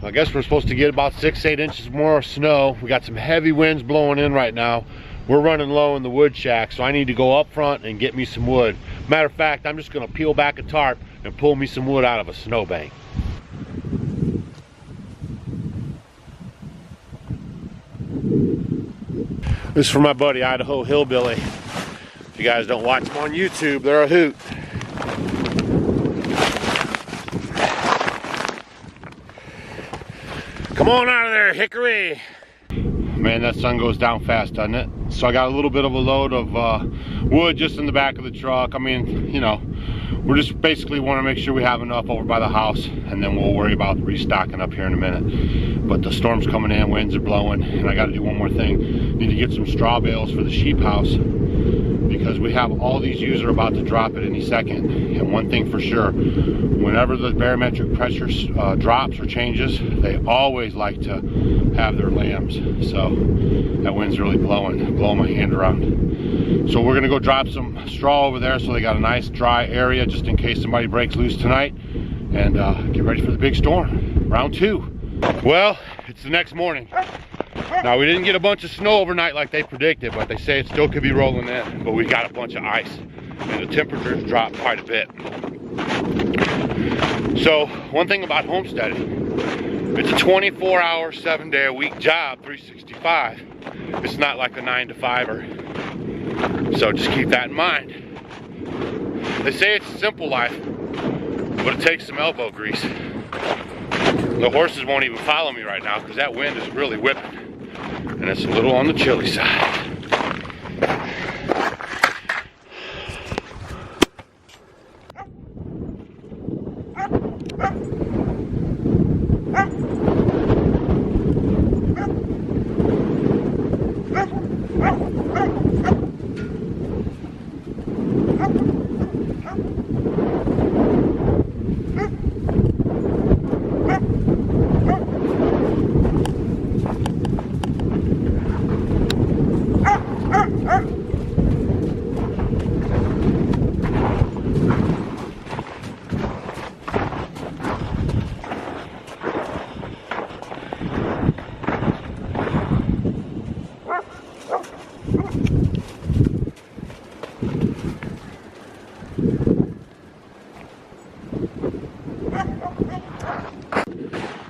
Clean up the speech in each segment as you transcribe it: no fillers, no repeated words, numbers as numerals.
I guess we're supposed to get about 6-8 inches more snow. We got some heavy winds blowing in right now. We're running low in the wood shack, so I need to go up front and get me some wood. Matter of fact, I'm just gonna peel back a tarp and pull me some wood out of a snowbank. This is for my buddy Idaho Hillbilly. If you guys don't watch them on YouTube, they're a hoot. Come on out of there, Hickory! Man, that sun goes down fast, doesn't it? So I got a little bit of a load of wood just in the back of the truck. I mean, you know, we're just basically want to make sure we have enough over by the house, and then we'll worry about restocking up here in a minute. But the storm's coming in, winds are blowing, and I got to do one more thing. Need to get some straw bales for the sheep house, because we have all these ewes are about to drop at any second. And one thing for sure, whenever the barometric pressure drops or changes, they always like to have their lambs. So that wind's really blowing my hand around. So we're gonna go drop some straw over there so they got a nice dry area just in case somebody breaks loose tonight, and get ready for the big storm, round 2. Well, it's the next morning. Now, we didn't get a bunch of snow overnight like they predicted, but they say it still could be rolling in. But we got a bunch of ice, and the temperatures dropped quite a bit. So, one thing about homesteading, it's a 24-hour, 7-day-a-week job, 365. It's not like a 9-to-5er. So just keep that in mind. They say it's a simple life, but it takes some elbow grease. The horses won't even follow me right now because that wind is really whipping. And it's a little on the chilly side.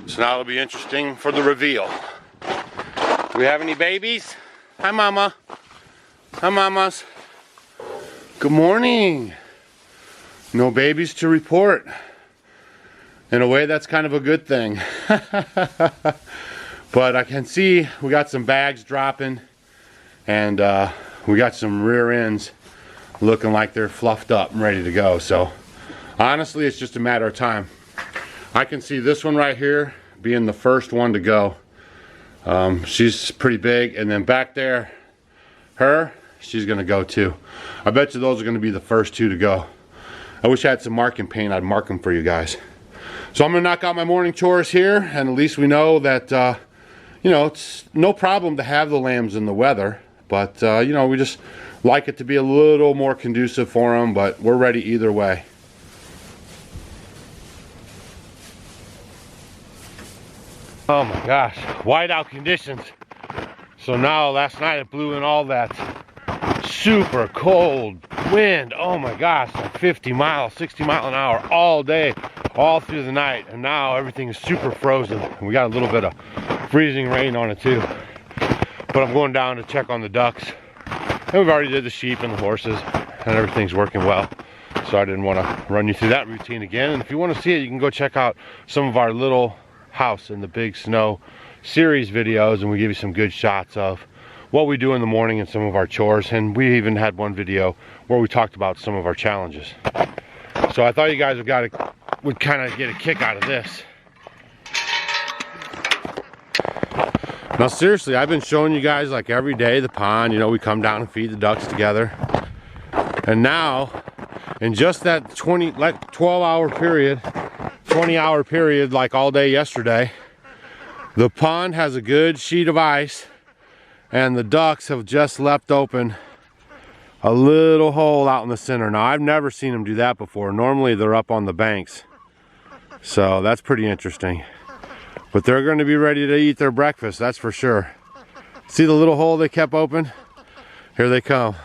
So now it'll be interesting for the reveal. Do we have any babies? Hi, Mama. Hi, Mamas. Good morning. No babies to report. In a way, that's kind of a good thing. But I can see we got some bags dropping, and we got some rear ends looking like they're fluffed up and ready to go. So honestly, it's just a matter of time. I can see this one right here being the first one to go. She's pretty big, and then back there, she's gonna go too. I bet you those are gonna be the first 2 to go. I wish I had some marking paint. I'd mark them for you guys. So I'm gonna knock out my morning chores here, and at least we know that you know, it's no problem to have the lambs in the weather, but you know, we just like it to be a little more conducive for them, but we're ready either way. Oh my gosh, whiteout conditions. So now, last night it blew in all that super cold wind. Oh my gosh, like 50 miles, 60 mile an hour all day, all through the night. And now everything is super frozen. And we got a little bit of freezing rain on it too. But I'm going down to check on the ducks. And we've already did the sheep and the horses, and everything's working well. So I didn't want to run you through that routine again. And if you want to see it, you can go check out some of our little house in the big snow series videos, and we give you some good shots of what we do in the morning and some of our chores. And we even had one video where we talked about some of our challenges. So I thought you guys would kind of get a kick out of this. Now seriously, I've been showing you guys like every day the pond, you know, we come down and feed the ducks together. And now, in just that 12-hour period, 20-hour period, like all day yesterday, the pond has a good sheet of ice, and the ducks have just left open a little hole out in the center. Now, I've never seen them do that before. Normally, they're up on the banks. So that's pretty interesting. But they're going to be ready to eat their breakfast, that's for sure. See the little hole they kept open? Here they come.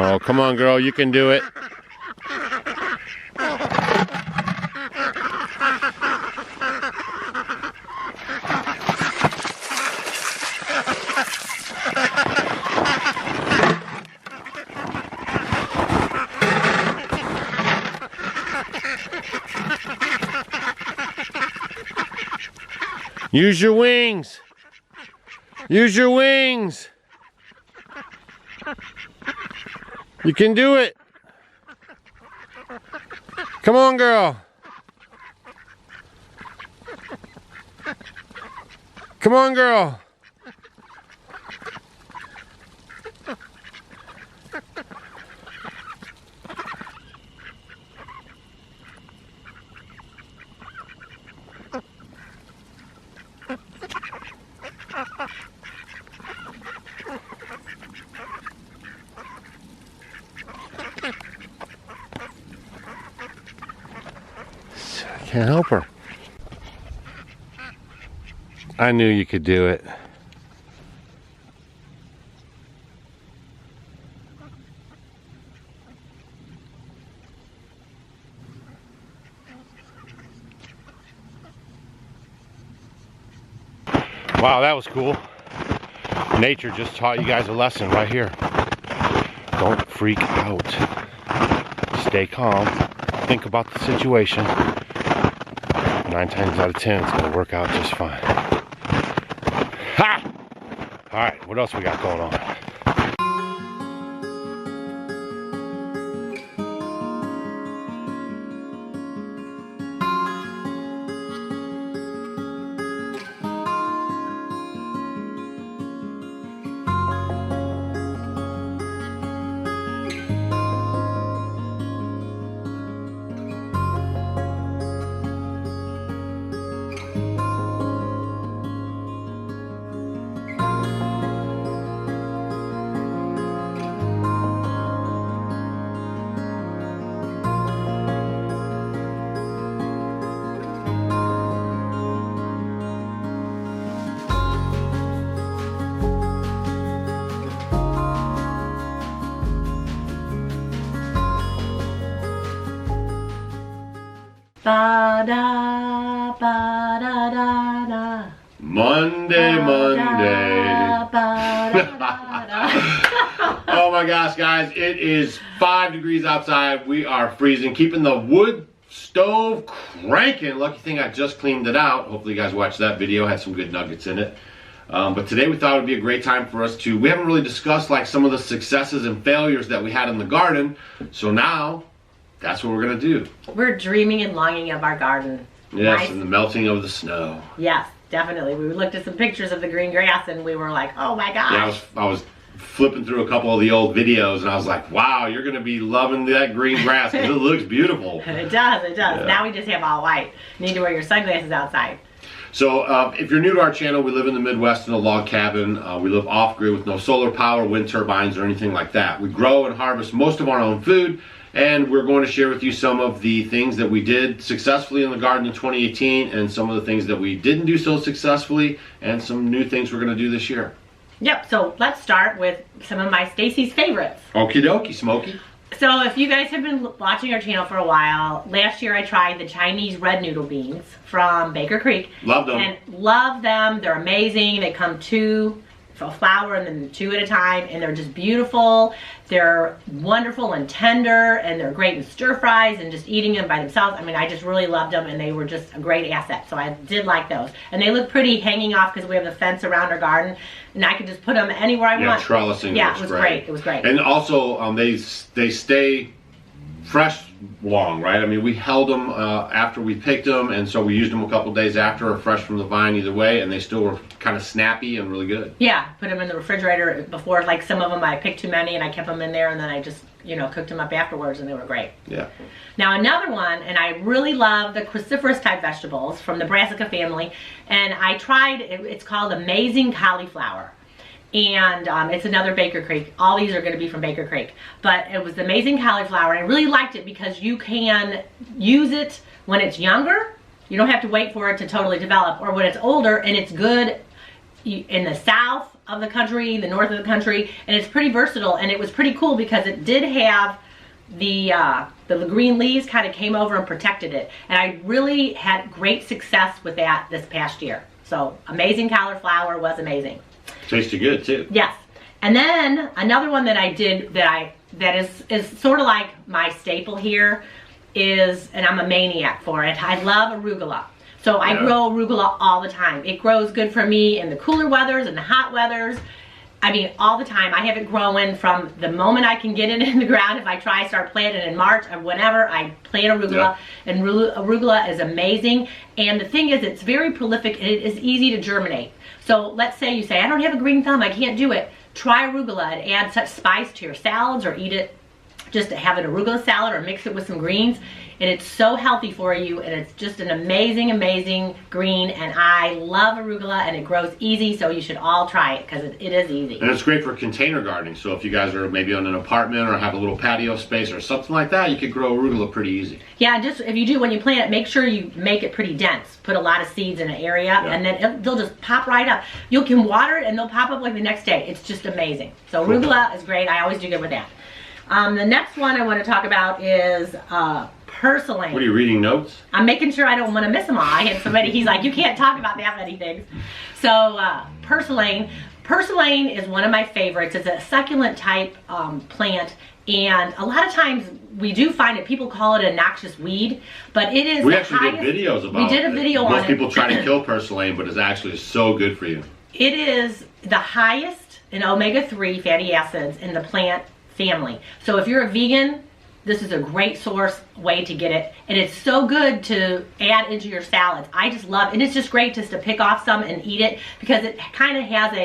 Oh, come on, girl, you can do it. Use your wings. Use your wings. You can do it. Come on, girl. Come on, girl. Can't help her. I knew you could do it. Wow, that was cool. Nature just taught you guys a lesson right here. Don't freak out. Stay calm. Think about the situation. 9 times out of 10, it's going to work out just fine. Ha! Alright, what else we got going on? Ba-da, ba-da-da-da. Monday. Oh my gosh, guys, it is 5 degrees outside. We are freezing, keeping the wood stove cranking. Lucky thing I just cleaned it out. Hopefully you guys watched that video, had some good nuggets in it. But today we thought it would be a great time for us to, we haven't really discussed like some of the successes and failures that we had in the garden. So now, that's what we're gonna do. We're dreaming and longing of our garden. Yes, nice. And the melting of the snow. Yes, definitely. We looked at some pictures of the green grass and we were like, oh my gosh. Yeah, I was flipping through a couple of the old videos and I was like, wow, you're gonna be loving that green grass because it looks beautiful. It does, it does. Yeah. Now we just have all white. You need to wear your sunglasses outside. So if you're new to our channel, we live in the Midwest in a log cabin. We live off-grid with no solar power, wind turbines, or anything like that. We grow and harvest most of our own food, and we're going to share with you some of the things that we did successfully in the garden in 2018 and some of the things that we didn't do so successfully and some new things we're going to do this year. Yep, so let's start with some of my Stacy's favorites. Okie dokie, Smokey. So if you guys have been watching our channel for a while, last year I tried the Chinese red noodle beans from Baker Creek. Love them. And love them. They're amazing. They come 2 for flour and then 2 at a time, and they're just beautiful. They're wonderful and tender, and they're great in stir fries and just eating them by themselves. I mean, I just really loved them, and they were just a great asset. So I did like those. And they look pretty hanging off because we have the fence around our garden, and I could just put them anywhere I want. Yeah, trellising. Yeah, it was great. It was great. And also, they stay fresh long, right? I mean, we held them after we picked them, and so we used them a couple days after, or fresh from the vine, either way, and they still were kind of snappy and really good. Yeah, put them in the refrigerator before, like some of them I picked too many and I kept them in there, and then I just, you know, cooked them up afterwards, and they were great. Yeah. Now another one, and I really love the cruciferous type vegetables from the Brassica family, and I tried, it's called Amazing Cauliflower. And it's another Baker Creek. All these are going to be from Baker Creek. But it was the Amazing Cauliflower. And I really liked it because you can use it when it's younger. You don't have to wait for it to totally develop. Or when it's older and it's good in the south of the country, the north of the country. And it's pretty versatile. And it was pretty cool because it did have the green leaves kind of came over and protected it. And I really had great success with that this past year. So Amazing Cauliflower was amazing. Tasted good too. Yes. And then another one that I did that is sort of like my staple here is, and I'm a maniac for it, I love arugula. So I grow arugula all the time. It grows good for me in the cooler weathers and the hot weathers. I mean, all the time. I have it growing from the moment I can get it in the ground. If I start planting in March or whenever, I plant arugula. And arugula is amazing. And the thing is, it's very prolific and it is easy to germinate. So let's say you say, I don't have a green thumb, I can't do it. Try arugula and add such spice to your salads, or eat it, just to have an arugula salad, or mix it with some greens. And it's so healthy for you, and it's just an amazing, amazing green. And I love arugula, and it grows easy, so you should all try it because it is easy. And it's great for container gardening. So if you guys are maybe on an apartment or have a little patio space or something like that, you could grow arugula pretty easy. Yeah, just if you do, when you plant it, make sure you make it pretty dense. Put a lot of seeds in an area, and then they'll just pop right up. You can water it, and they'll pop up like the next day. It's just amazing. So arugula is great. I always do good with that. The next one I want to talk about is purslane. What are you reading, notes? I'm making sure I don't want to miss them all. I had somebody, he's like, you can't talk about that many things. So purslane. Purslane is one of my favorites. It's a succulent type plant, and a lot of times we do find it, people call it a noxious weed, but it is. We actually did videos about it. We did a video on it. Most people try to kill purslane, but it's actually so good for you. It is the highest in omega-3 fatty acids in the plant family. So if you're a vegan, this is a great way to get it, and it's so good to add into your salads. I just love, and it's just great just to pick off some and eat it, because it kind of has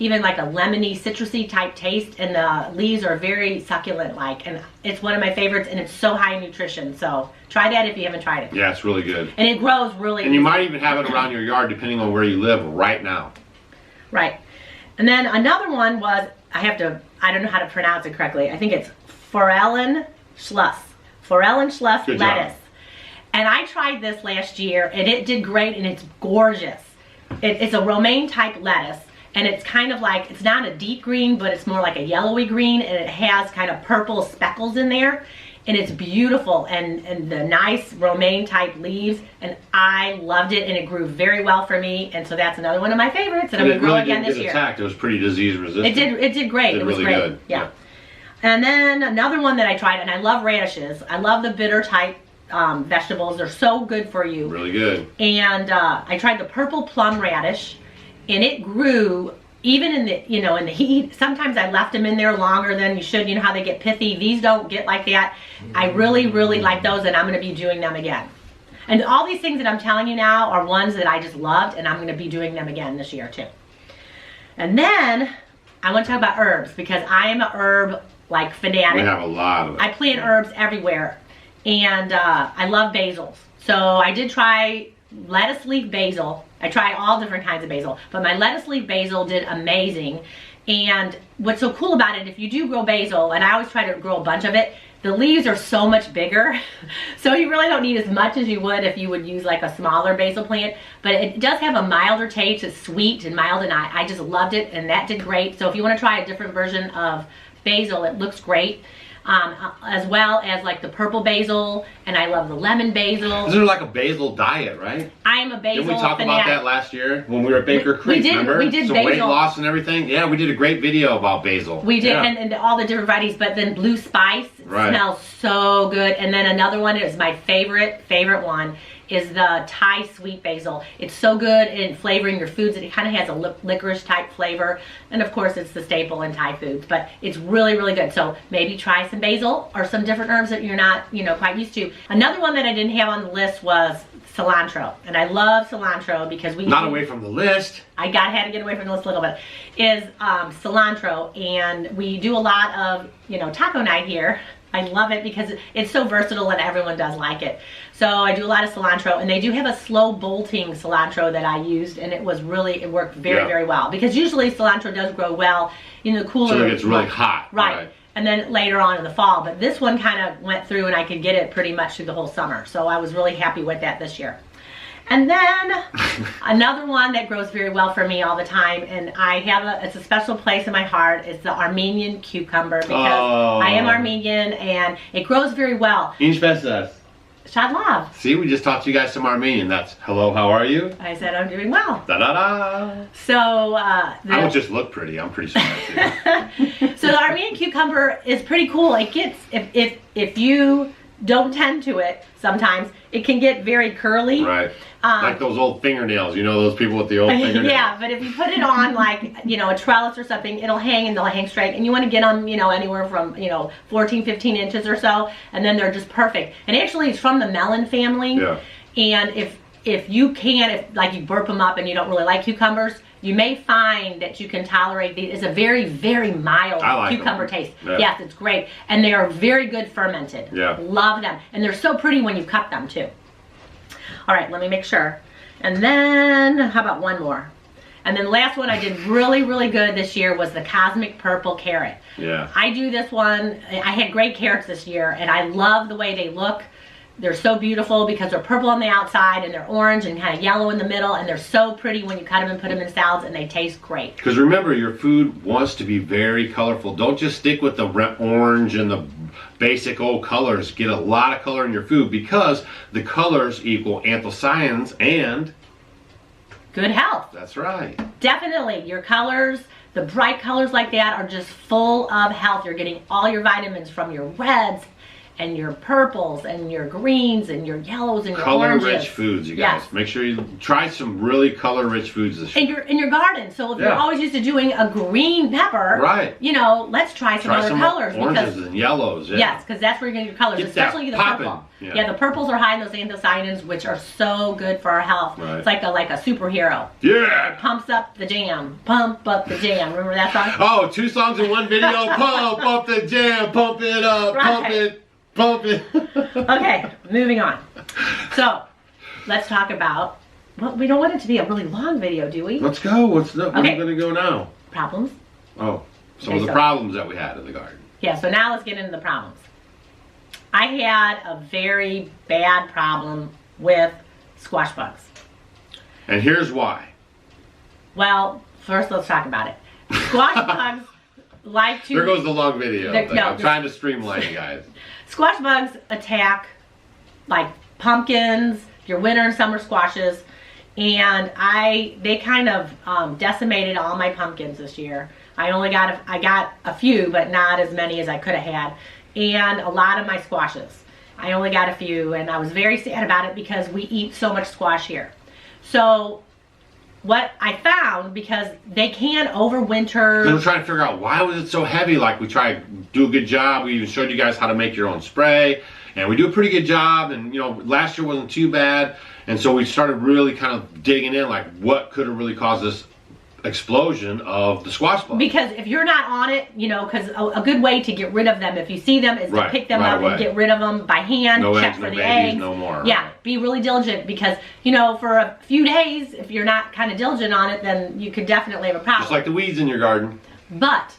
even like a lemony, citrusy type taste, and the leaves are very succulent like, and it's one of my favorites, and it's so high in nutrition. So try that if you haven't tried it. Yeah, it's really good. And it grows really And you might even have it around your yard depending on where you live right now. Right. And then another one was, I don't know how to pronounce it correctly. I think it's Forellenschluss Good lettuce. job. And I tried this last year, and it did great, and it's gorgeous. It's a romaine type lettuce, and it's kind of like, it's not a deep green, but it's more like a yellowy green, and it has kind of purple speckles in there. And it's beautiful, and the nice romaine type leaves, and I loved it, and it grew very well for me, and so that's another one of my favorites, and I'm going to grow again this year. Attacked. It was pretty disease resistant. It did great. It was really great. Good. Yeah. And then another one that I tried, and I love radishes. I love the bitter type vegetables. They're so good for you. Really good. And I tried the purple plum radish, and it grew even in the, in the heat. Sometimes I left them in there longer than you should. You know how they get pithy. These don't get like that. I really, really like those, and I'm going to be doing them again. And all these things that I'm telling you now are ones that I just loved, and I'm going to be doing them again this year too. And then I want to talk about herbs, because I am a herb like fanatic. We have a lot of them. I plant herbs everywhere, and I love basils. So I did try lettuce leaf basil. I tried all different kinds of basil, but my lettuce leaf basil did amazing. And what's so cool about it, if you do grow basil, and I always try to grow a bunch of it, the leaves are so much bigger, so you really don't need as much as you would if you would use like a smaller basil plant. But it does have a milder taste. It's sweet and mild, and I just loved it, and that did great. So if you want to try a different version of basil, it looks great. As well as like the purple basil, and I love the lemon basil. Isn't there like a basil diet, right? I'm a basil Didn't we talk fanatic. about that last year when we were at Baker Creek, remember? We did some basil. weight loss and everything. Yeah, we did a great video about basil. We did, yeah. and all the different varieties, but then blue spice smells so good. And then another one is my favorite one is the Thai sweet basil. It's so good in flavoring your foods. It kind of has a licorice type flavor. And of course, it's the staple in Thai foods, but it's really, really good. So maybe try some basil or some different herbs that you're not, quite used to. Another one that I didn't have on the list was cilantro. And I love cilantro because we... Not away from the list. I had to get away from the list a little bit. Is cilantro. And we do a lot of, taco night here. I love it because it's so versatile and everyone does like it. So I do a lot of cilantro, and they do have a slow bolting cilantro that I used, and it worked very, very well. Because usually cilantro does grow well in the cooler. So it gets really hot. Right. And then later on in the fall. But this one kind of went through and I could get it pretty much through the whole summer. So I was really happy with that this year. And then another one that grows very well for me all the time, and it's a special place in my heart, is the Armenian cucumber, because I am Armenian and it grows very well. Shadlav. See, we just taught you guys some Armenian. That's hello, how are you? I said I'm doing well. Da da da. So I would just look pretty. I'm pretty smart too. So the Armenian cucumber is pretty cool. It gets, if you don't tend to it, sometimes it can get very curly. Right. Like those old fingernails, those people with the old fingernails. Yeah, but if you put it on like, a trellis or something, it'll hang and they'll hang straight. And you want to get them, anywhere from, 14, 15 inches or so. And then they're just perfect. And actually it's from the melon family. Yeah. And if you like you burp them up and you don't really like cucumbers, you may find that you can tolerate these. It's a very, very mild cucumber taste. Yeah. Yes, it's great. And they are very good fermented. Yeah. Love them. And they're so pretty when you cut them too. All right, let me make sure. And then, how about one more? And then the last one I did really, really good this year was the Cosmic Purple Carrot. Yeah. I do this one. I had great carrots this year, and I love the way they look. They're so beautiful because they're purple on the outside and they're orange and kind of yellow in the middle, and they're so pretty when you cut them and put them in salads, and they taste great. Because remember, your food wants to be very colorful. Don't just stick with the orange and the basic old colors. Get a lot of color in your food, because the colors equal anthocyanins and good health. That's right. Definitely. Your colors, the bright colors like that, are just full of health. You're getting all your vitamins from your reds and your purples and your greens and your yellows and your oranges. Color-rich foods, you guys. Yes. Make sure you try some really color-rich foods this year. In your garden. So if you're always used to doing a green pepper, right? Let's try some other colors. Oranges and yellows. Yeah. Yes, because that's where you're getting your colors, especially the purple. Yeah, the purples are high in those anthocyanins, which are so good for our health. Right. It's like a superhero. Yeah. It pumps up the jam. Pump up the jam. Remember that song? Oh, 2 songs in one video. Pump up the jam. Pump it up. Right. Pump it. Pump it. Okay, moving on. So, let's talk about, well, we don't want it to be a really long video, do we? Let's go. Where are we going to go now? Problems. Oh, some of the problems that we had in the garden. Yeah, so now let's get into the problems. I had a very bad problem with squash bugs. And here's why. Well, first let's talk about it. Squash bugs like to... There goes the long video. I'm trying to streamline you guys. Squash bugs attack like pumpkins, your winter and summer squashes, and they kind of decimated all my pumpkins this year. I got a few, but not as many as I could have had, and a lot of my squashes. I only got a few, and I was very sad about it because we eat so much squash here. So what I found, because they can overwinter. We're trying to figure out why was it so heavy. Like, we try to do a good job. We even showed you guys how to make your own spray, and we do a pretty good job. And last year wasn't too bad, and so we started really kind of digging in, like what could have really caused this explosion of the squash bug. Because if you're not on it, because a good way to get rid of them, if you see them, is to pick them up and get rid of them by hand. No check eggs, for no the babies, eggs. no more. Yeah, be really diligent, because for a few days, if you're not kind of diligent on it, then you could definitely have a problem. Just like the weeds in your garden. But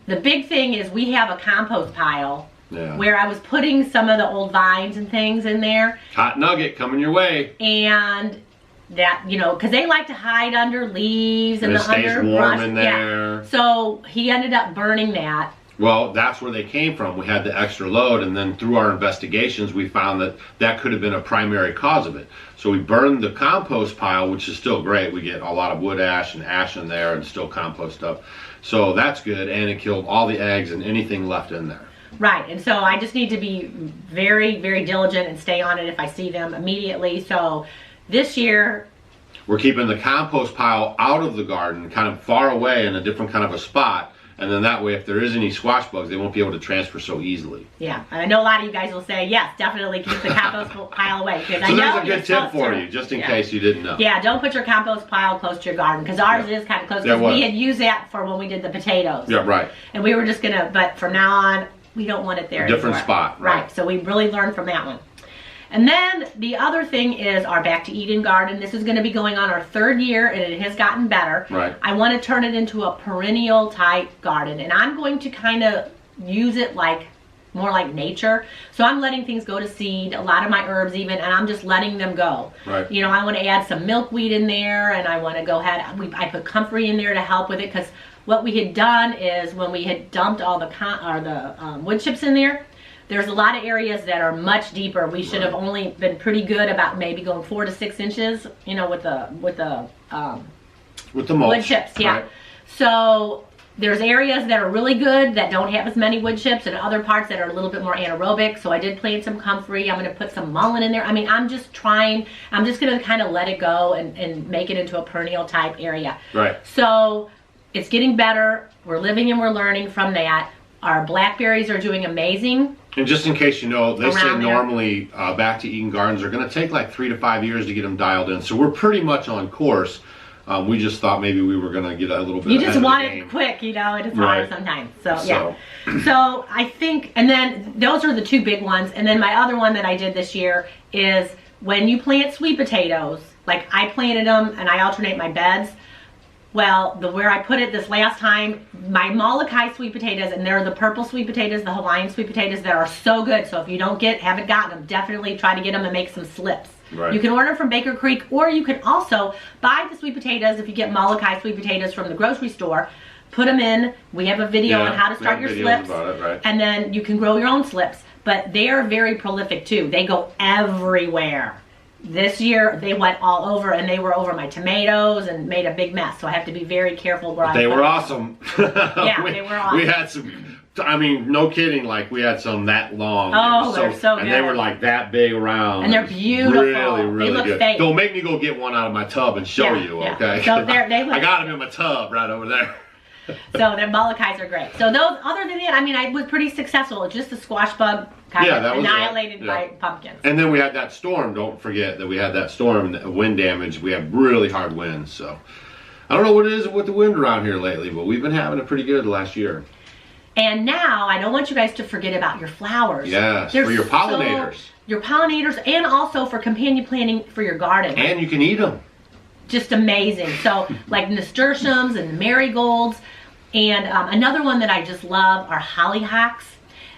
the big thing is we have a compost pile where I was putting some of the old vines and things in there. Hot nugget coming your way. And that, because they like to hide under leaves and it stays warm in there. Yeah. So he ended up burning that. Well, that's where they came from. We had the extra load, and then through our investigations, we found that could have been a primary cause of it. So we burned the compost pile, which is still great. We get a lot of wood ash and ash in there and still compost up. So that's good, and it killed all the eggs and anything left in there. Right, and so I just need to be very, very diligent and stay on it if I see them immediately. So this year, we're keeping the compost pile out of the garden, kind of far away in a different kind of a spot. And then that way, if there is any squash bugs, they won't be able to transfer so easily. Yeah, and I know a lot of you guys will say, yes, definitely keep the compost pile away. So there's a good tip for you, just in case you didn't know. Yeah, don't put your compost pile close to your garden, because ours is kind of close. Because we had used that for when we did the potatoes. Yeah, right. And we were just going to, but from now on, we don't want it there anymore. Different spot, right. So we really learned from that one. And then the other thing is our Back to Eden garden. This is going to be going on our 3rd year, and it has gotten better. Right. I want to turn it into a perennial type garden, and I'm going to kind of use it like more like nature. So I'm letting things go to seed, a lot of my herbs even, and I'm just letting them go. Right. You know, I want to add some milkweed in there, and I want to go ahead. I put comfrey in there to help with it, because what we had done is when we had dumped all the wood chips in there, there's a lot of areas that are much deeper. We should have only been pretty good about maybe going 4 to 6 inches, you know, with the mulch. Wood chips, yeah. Right. So there's areas that are really good that don't have as many wood chips, and other parts that are a little bit more anaerobic. So I did plant some comfrey. I'm going to put some mullein in there. I mean, I'm just going to kind of let it go and make it into a perennial type area. Right. So it's getting better. We're living and we're learning from that. Our blackberries are doing amazing. And just in case you know, they say Around there. normally Back to Eden gardens are going to take like 3 to 5 years to get them dialed in. So we're pretty much on course. We just thought maybe we were going to get a little bit. You just want it it quick, you know. It's Right. hard sometimes. So yeah. So I think, and then those are the 2 big ones. And then my other one that I did this year is when you plant sweet potatoes. Like I planted them and I alternate my beds. Well, where I put it this last time, my Molokai sweet potatoes, and they're the purple sweet potatoes, the Hawaiian sweet potatoes that are so good. So if you haven't gotten them, definitely try to get them and make some slips. Right. You can order them from Baker Creek, or you can also buy the sweet potatoes if you get Molokai sweet potatoes from the grocery store. Put them in. We have a video on how to start your slips. About it, right. And then you can grow your own slips. But they are very prolific too. They go everywhere. This year they went all over, and they were over my tomatoes and made a big mess. So I have to be very careful where I put them. They were awesome. Yeah, they were awesome. We had some, I mean, no kidding, like we had some that long. Oh, they're so good. And they were like that big around. And they're beautiful. Really, really they look good. fake. Don't make me go get one out of my tub and show you, okay? So they look I got them in my tub right over there. So their Molokais are great. So those, other than that, I mean, I was pretty successful. Just the squash bug kind of annihilated by pumpkins. And then we had that storm. Don't forget that we had that storm and wind damage. We had really hard winds. So I don't know what it is with the wind around here lately, but we've been having it pretty good last year. And now I don't want you guys to forget about your flowers. Yes, for your pollinators. Your pollinators, and also for companion planting for your garden. And you can eat them. Just amazing. So like nasturtiums and marigolds. And another one that I just love are hollyhocks.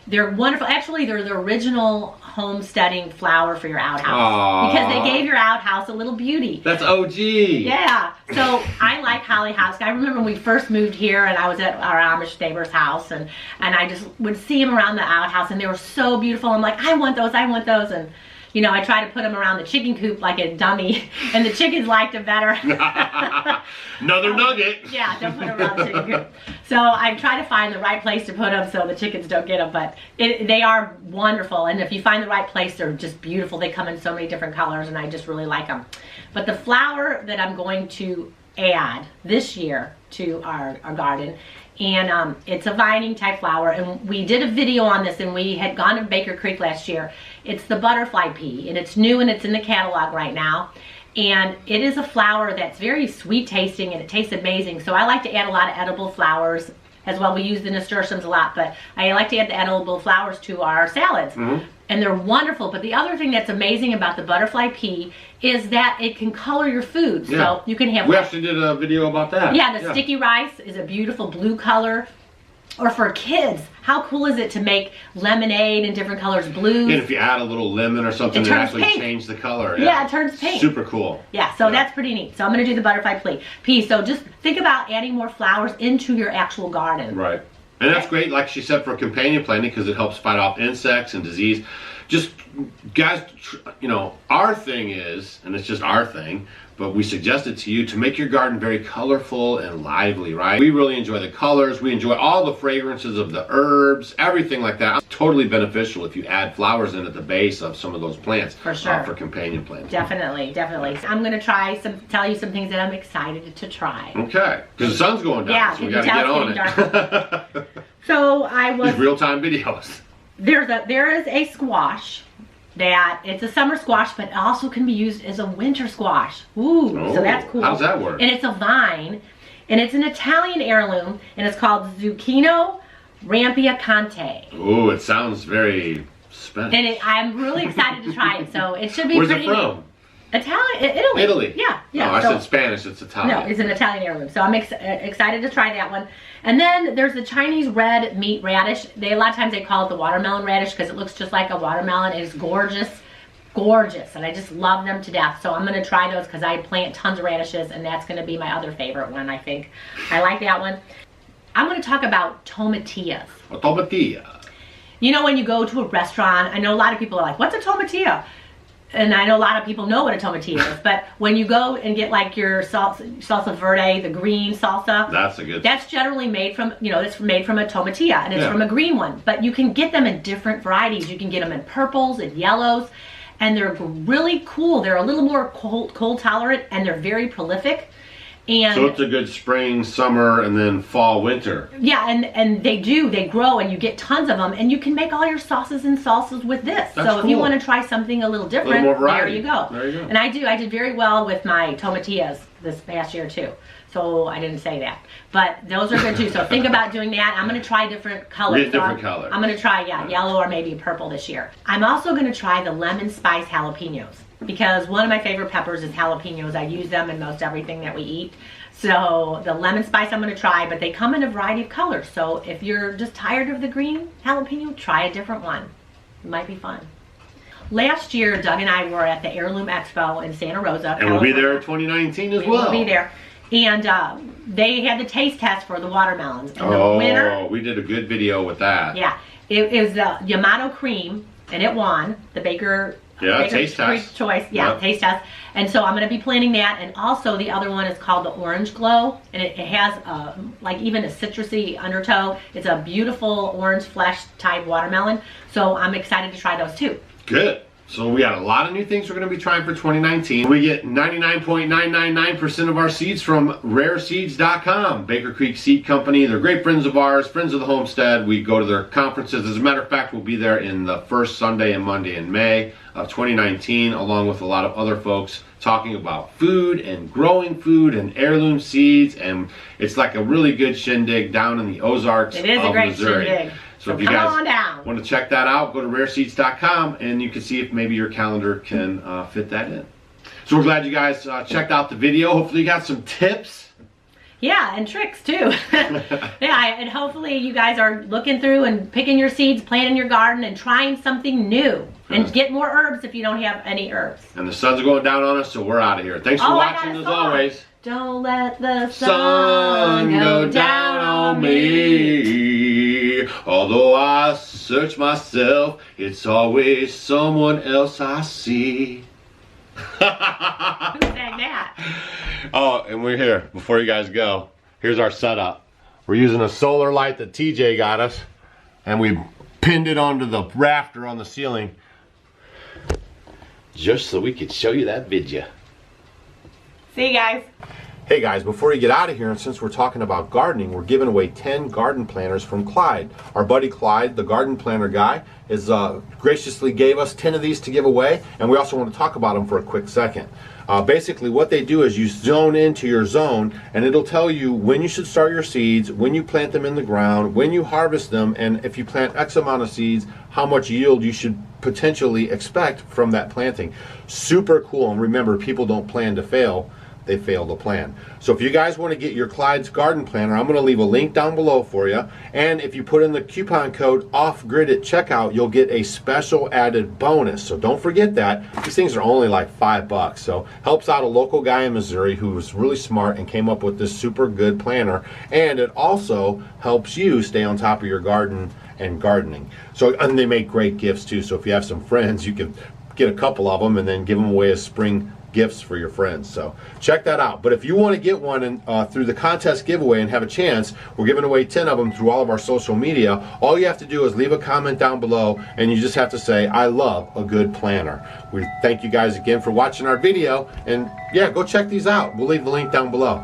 They're wonderful. Actually, they're the original homesteading flower for your outhouse. Aww. Because they gave your outhouse a little beauty. That's OG. Yeah. So I like hollyhocks. I remember when we first moved here and I was at our Amish neighbor's house and I just would see them around the outhouse and they were so beautiful. I'm like, I want those, I want those. And you know, I try to put them around the chicken coop like a dummy, and the chickens liked them better. Another nugget. Yeah, don't put them around the chicken coop. So I try to find the right place to put them so the chickens don't get them, but they are wonderful. And if you find the right place, they're just beautiful. They come in so many different colors, and I just really like them. But the flower that I'm going to add this year to our garden, and it's a vining type flower, and we did a video on this, and we had gone to Baker Creek last year. It's the butterfly pea, and it's new and it's in the catalog right now, and it is a flower that's very sweet tasting and it tastes amazing. So I like to add a lot of edible flowers as well. We use the nasturtiums a lot, but I like to add the edible flowers to our salads. Mm-hmm. And they're wonderful. But the other thing that's amazing about the butterfly pea is that it can color your food. Yeah. So you can have... We actually did a video about that. Yeah, the sticky rice is a beautiful blue color. Or for kids, how cool is it to make lemonade in different colors, blues? And if you add a little lemon or something, it actually changes the color. Yeah, it turns pink. Super cool. Yeah, so that's pretty neat. So I'm going to do the butterfly pea. So just think about adding more flowers into your actual garden. Right. And that's great, like she said, for companion planting because it helps fight off insects and disease. just guys, you know, our thing is, and it's just our thing, but we suggest it to you to make your garden very colorful and lively, right? We really enjoy the colors. We enjoy all the fragrances of the herbs, everything like that. It's totally beneficial if you add flowers in at the base of some of those plants. For sure. For companion plants. Definitely, definitely. I'm gonna tell you some things that I'm excited to try. Okay, because the sun's going down, yeah, so we gotta get on it. So I was... These real-time videos. There is a squash that it's a summer squash, but it also can be used as a winter squash. Ooh, so that's cool. How does that work? And it's a vine, and it's an Italian heirloom, and it's called Zucchino Rampiacante. Ooh, it sounds very Spanish. And I'm really excited to try it. So it should be Where's pretty it from? Italy. Italy. Yeah, yeah. Oh, I so, said Spanish. It's Italian. No, it's an Italian heirloom. So I'm excited to try that one. And then there's the Chinese red meat radish. A lot of times they call it the watermelon radish because it looks just like a watermelon. It is gorgeous, gorgeous, and I just love them to death. So I'm going to try those because I plant tons of radishes, and that's going to be my other favorite one, I think. I like that one. I'm going to talk about tomatillos. A tomatilla. You know, when you go to a restaurant, I know a lot of people are like, what's a tomatilla? And I know a lot of people know what a tomatilla is, but when you go and get like your salsa verde, the green salsa, that's generally made from, you know, it's made from a tomatilla, and it's from a green one. But you can get them in different varieties. You can get them in purples and yellows, and they're really cool. They're a little more cold tolerant, and they're very prolific. And so it's a good spring, summer, and then fall, winter. Yeah, and they grow, and you get tons of them, and you can make all your sauces and salsas with this. That's so if you want to try something a little different, more variety. there you go. There you go. And I did very well with my tomatillas this past year too. So I didn't say that, but those are good too. So think about doing that. I'm going to try different colors. Colors. I'm going to try yellow or maybe purple this year. I'm also going to try the lemon spice jalapenos because one of my favorite peppers is jalapenos. I use them in most everything that we eat. So the lemon spice I'm going to try, but they come in a variety of colors. So if you're just tired of the green jalapeno, try a different one. It might be fun. Last year, Doug and I were at the Heirloom Expo in Santa Rosa, and we'll be there in 2019 as well. We'll be there. And they had the taste test for the watermelons. And the winner, we did a good video with that. Yeah. It was the Yamato Cream, and it won the Baker taste test. Choice. Yeah, yep. Taste test. And so I'm going to be planting that. And also the other one is called the Orange Glow. And it has like even a citrusy undertow. It's a beautiful orange flesh type watermelon. So I'm excited to try those too. Good. So we got a lot of new things we're going to be trying for 2019. We get 99.999% of our seeds from rareseeds.com, Baker Creek Seed Company. They're great friends of ours, friends of the Homestead. We go to their conferences. As a matter of fact, we'll be there in the first Sunday and Monday in May of 2019, along with a lot of other folks talking about food and growing food and heirloom seeds. And it's like a really good shindig down in the Ozarks of Missouri. It is a great shindig. So if you guys want to check that out, go to rareseeds.com and you can see if maybe your calendar can fit that in. So we're glad you guys checked out the video. Hopefully you got some tips. Yeah, and tricks too. Yeah, and hopefully you guys are looking through and picking your seeds, planting your garden, and trying something new. And get more herbs if you don't have any herbs. And the sun's going down on us, so we're out of here. Thanks for watching as always. Don't let the sun go down on me. Although I search myself, it's always someone else I see. Who sang that? Oh, and we're here. Before you guys go, here's our setup. We're using a solar light that TJ got us, and we pinned it onto the rafter on the ceiling just so we could show you that video. See you guys. Hey guys, before you get out of here, and since we're talking about gardening, we're giving away 10 garden planters from Clyde. Our buddy Clyde, the garden planter guy, is graciously gave us 10 of these to give away, and we also want to talk about them for a quick second. Basically what they do is you zone into your zone, and it'll tell you when you should start your seeds, when you plant them in the ground, when you harvest them, and if you plant X amount of seeds, how much yield you should potentially expect from that planting. Super cool, and remember, people don't plan to fail. They fail to plan. So if you guys want to get your Clyde's garden planter, I'm going to leave a link down below for you. And if you put in the coupon code OFFGRID at checkout, you'll get a special added bonus. So don't forget that. These things are only like $5. So helps out a local guy in Missouri who was really smart and came up with this super good planter. And it also helps you stay on top of your garden and gardening. So, and they make great gifts too. So if you have some friends, you can get a couple of them and then give them away as spring gifts for your friends. So check that out. But if you want to get one through the contest giveaway and have a chance, we're giving away 10 of them through all of our social media. All you have to do is leave a comment down below, and you just have to say, I love a good planner. We thank you guys again for watching our video, and yeah, go check these out. We'll leave the link down below.